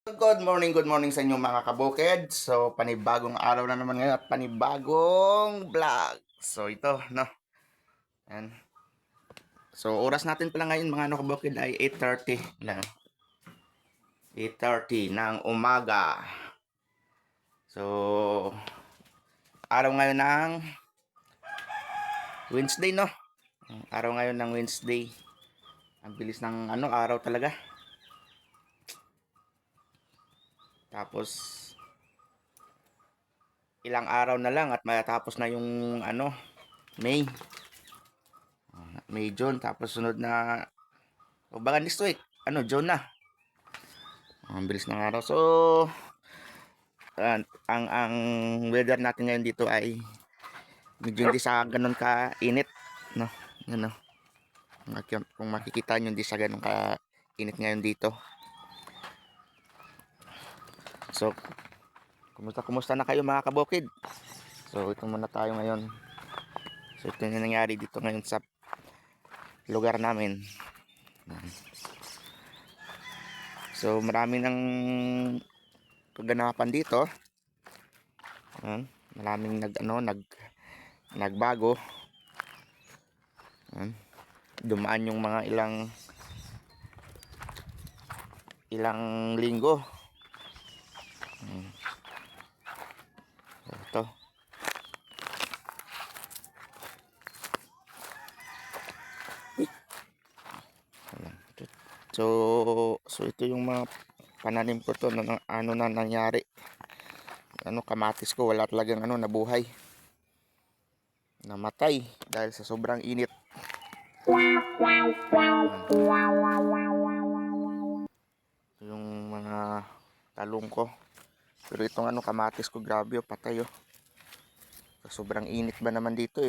Good morning sa inyo mga kabukid. So, panibagong araw na naman ngayon at panibagong vlog. So, ito, no. Yan. So, oras natin pala ngayon mga kabukid ay 8:30 na. 8:30 ng umaga. So, araw ngayon ng Wednesday, no. Araw ngayon ng Wednesday. Ang bilis ng araw talaga. Tapos ilang araw na lang at matapos na yung May. May June, tapos sunod na baka next week June na. Ang bilis ng araw. So ang weather natin ngayon dito ay medyo hindi sa ganun ka init, no. Ano, kung makikita nyo, hindi sa ganun ka init ngayon dito. So kumusta na kayo mga kabukid? So ito muna tayo ngayon. So ito yung nangyari dito ngayon sa lugar namin. So marami ng kaganapan dito. Maraming nagbago. Dumaan yung mga ilang linggo. Ito. So ito yung mga pananim ko to na na nangyari. Kamatis ko wala talagang nabuhay. Namatay dahil sa sobrang init. Yung mga talong ko. Pero itong kamatis ko, grabe patay Sa sobrang init ba naman dito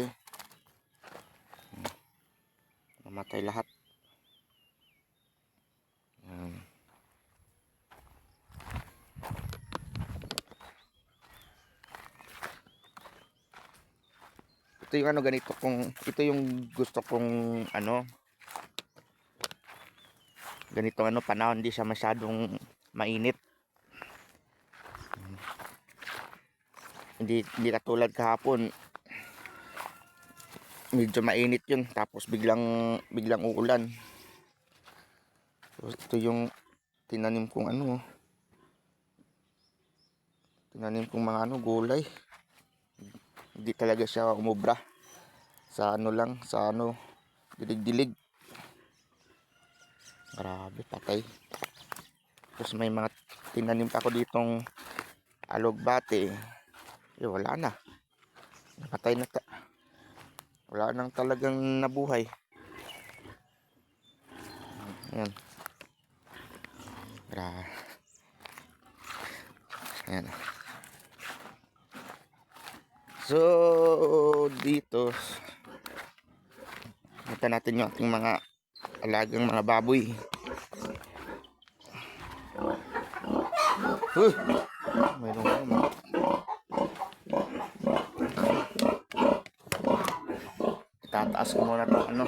namatay lahat. Ito yung ito yung gusto kong ganitong panahon, hindi siya masyadong mainit. Hindi katulad kahapon, medyo mainit yun tapos biglang uulan. So, ito yung tinanim kong mga gulay. Hindi talaga siya umubra sa dilig-dilig. Grabe, patay. Tapos may mga tinanim pa ako ditong alugbate. Wala na. Napatay na wala nang talagang nabuhay. Ayan. Ayan. So dito nakita natin yung ating mga alagang mga baboy. Mayroon itataas ko muna itong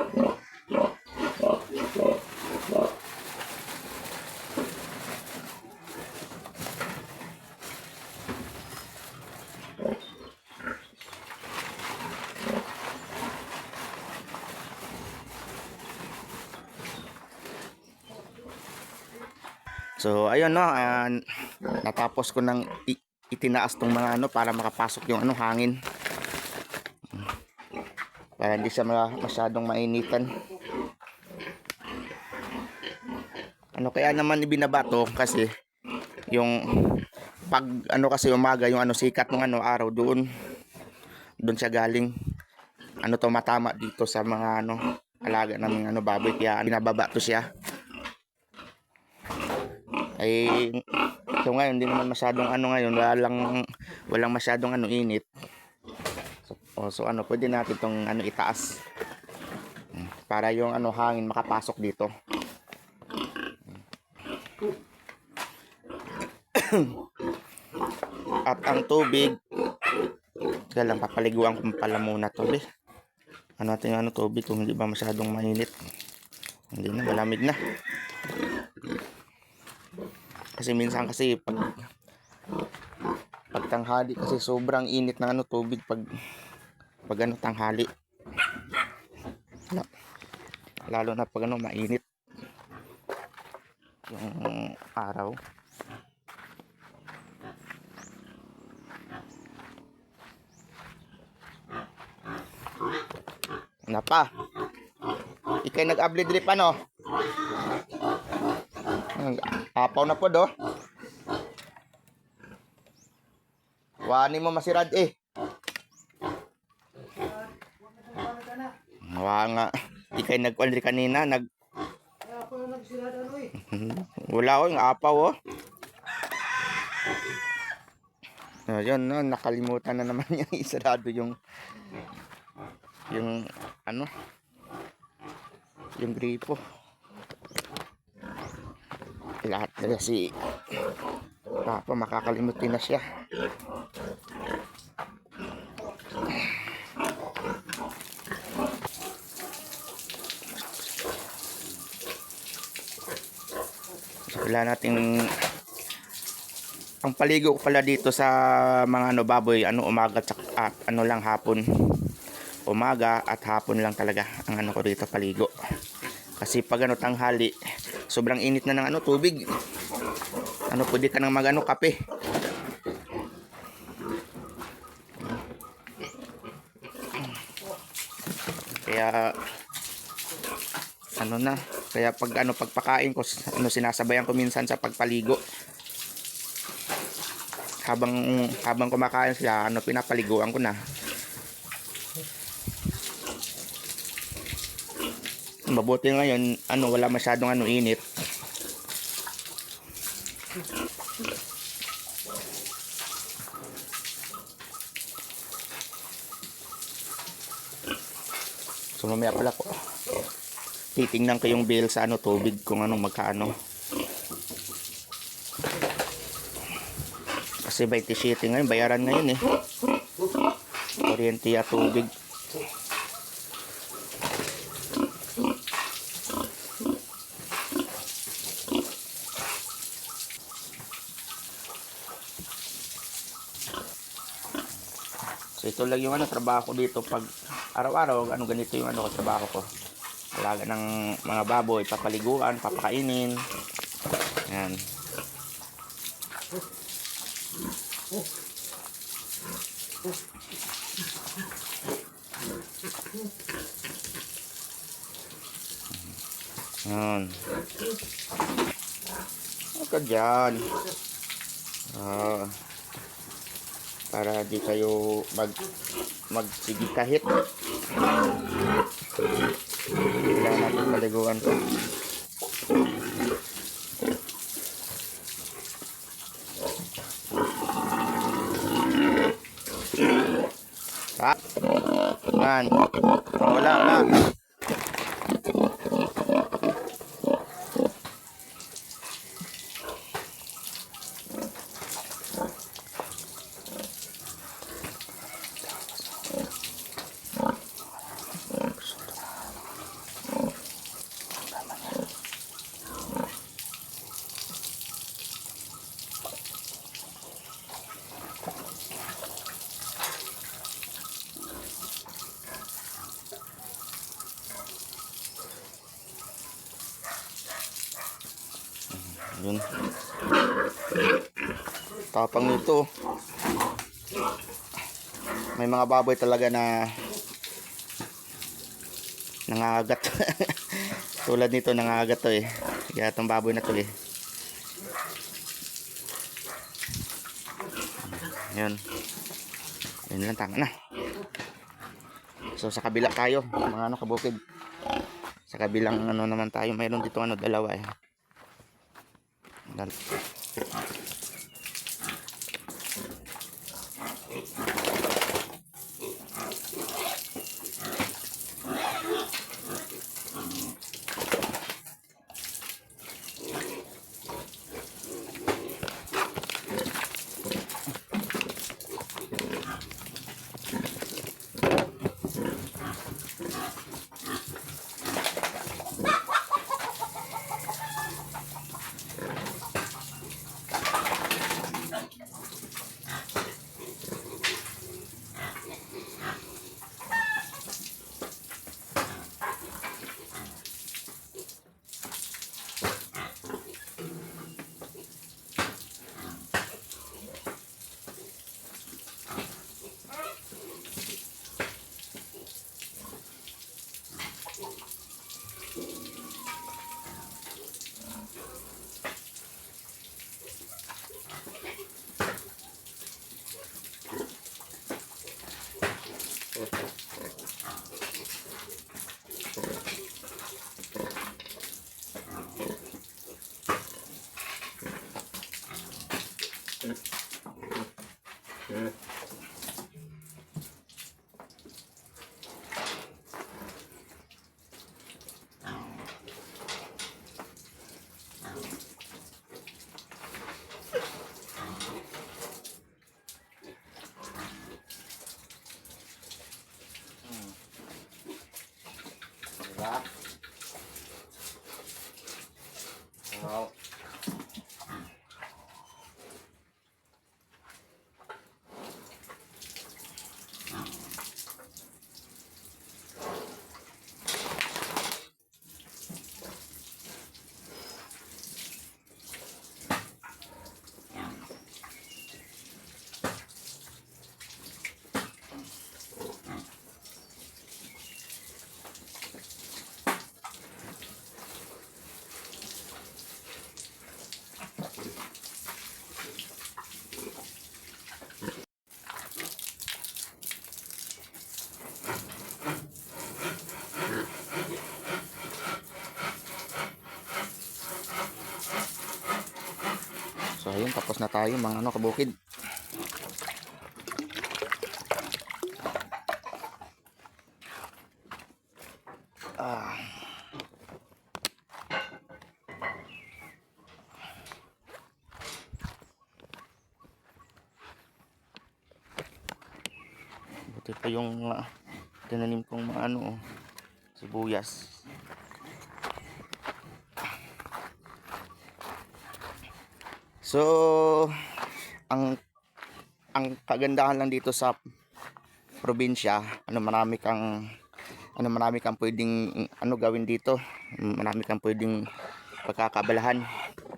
So ayun natapos ko nang itinaas tong mga para makapasok yung hangin. Para hindi siya masyadong mainitan. Kaya naman ibinabato kasi yung pag kasi umaga yung sikat ng araw doon siya galing. Matama dito sa mga alaga naming baboy, kaya binababa to siya. So ngayon hindi naman masyadong ngayon walang masyadong init. So pwede natin tong itaas para yung hangin makapasok dito. At ang tubig, kaya lang papaliguan ko pala muna to natin tubig kung hindi ba masyadong mainit. Hindi na, malamig na. kasi minsan kasi pag tanghali kasi sobrang init ng ano tubig pag ano tanghali. Lalo na pag ano mainit yung araw. Ano pa? Ikay nag-abli drip ano? Apaw na po do. Wani mo masirad eh. Wala nga. Ikay nag-alri kanina. Wala ko yung apaw oh. Ayun no, nakalimutan na naman yung isarado yung ano yung gripo. Lahat na si Papa makakalimutin na siya. So, wala nating ang paligo ko pala dito sa mga ano baboy ano umaga at ano lang hapon. Umaga at hapon lang talaga ang ano ko dito paligo. Kasi pag ano tanghali, sobrang init na ng ano tubig. Ano pwede ka nang magano kape. Kaya ano na, kaya pag ano pagpakain ko ano sinasabayan ko minsan sa pagpaligo. Habang kumakain sila, ano pinapaliguan ko na. Mabuti ngayon, ano wala masyadong ano init. So mamaya pala ko titingnan ko yung bill sa ano tubig kung anong magkaano. Kasi 27 ngayon, bayaran ngayon eh. Kuryente at tubig. So ito lang yung ano trabaho ko dito pag araw-araw, ano ganito yung ano trabaho ko. Alaga ng mga baboy, papaliguan, papakainin. Yan. Yan. Huwag dyan. Para di kayo magsigig kahit. Kailangan natin paliguan to. Man, wala na. Yun. Tapang nito. May mga baboy talaga na nangagat. Tulad nito nangagat to eh. Kaya itong baboy na to eh. Yun. Yun lang, tama na. So sa kabila tayo, mga ano kabukid. Sa kabilang ano naman tayo, mayroon dito ano dalawa eh. Diba? Wow. So ayun, tapos na tayo mga ano kabukid. Buti pa yung tinanim kong mga ano, sibuyas. So ang kagandahan lang dito sa probinsya, marami kang pwedeng gawin dito. Marami kang pwedeng pagkakabalahan.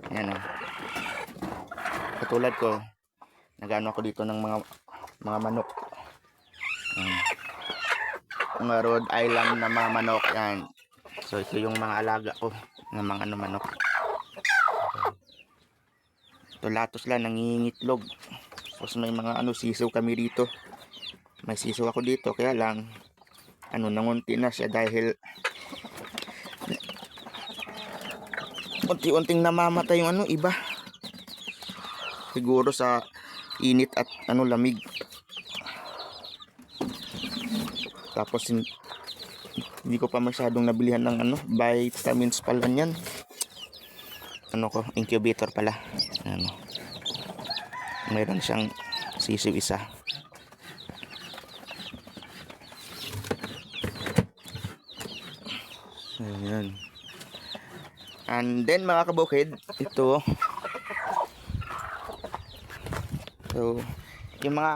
Ayan oh. Katulad ko, nagano ako dito ng mga manok. Mga Rhode Island na mga manok yan. So ito yung mga alaga ko ng mga manok. Ito latos lang nangingitlog. Tapos may mga sisiw kami dito. May sisiw ako dito, kaya lang nangunti na siya dahil unti-unting namamatay yung iba. Siguro sa init at lamig. Tapos hindi ko pa masyadong nabilihan ng vitamins pala yan. Incubator pala. Mayroon siyang sisiw isa. Ayan. And then mga kabukid, ito. So, yung mga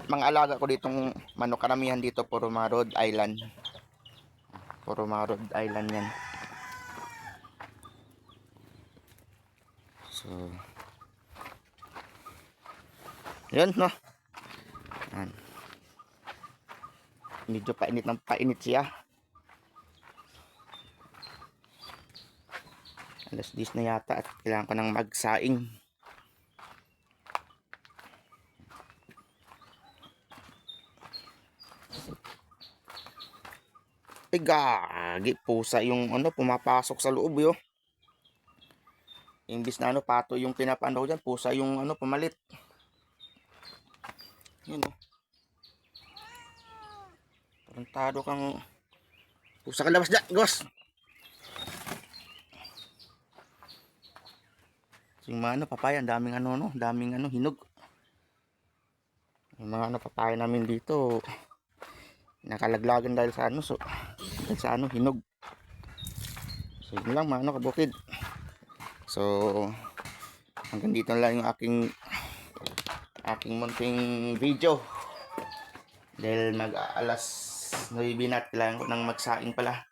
alaga ko ditong manok, karamihan dito puro mga Rhode Island. Puro mga Rhode Island yan. So, yun no. Yan. Medyo painit siya. Alas 10 na yata at kailangan ko nang magsaing. Ay gagi, pusa yung pumapasok sa loob yo. Imbis na pato yung pinapano ko dyan, pusa yung pumalit. Yun o. Tarantado kang pusa ka, labas dyan, gos. Yung mga papaya, daming daming hinog. Yung mga papaya namin dito nakalaglagan dahil sa hinog. So yun lang mga kabukid. So hanggang dito lang yung aking munting video dahil alas 9 na at kailangan ko nang magsaing pala.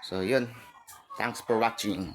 So yun, thanks for watching.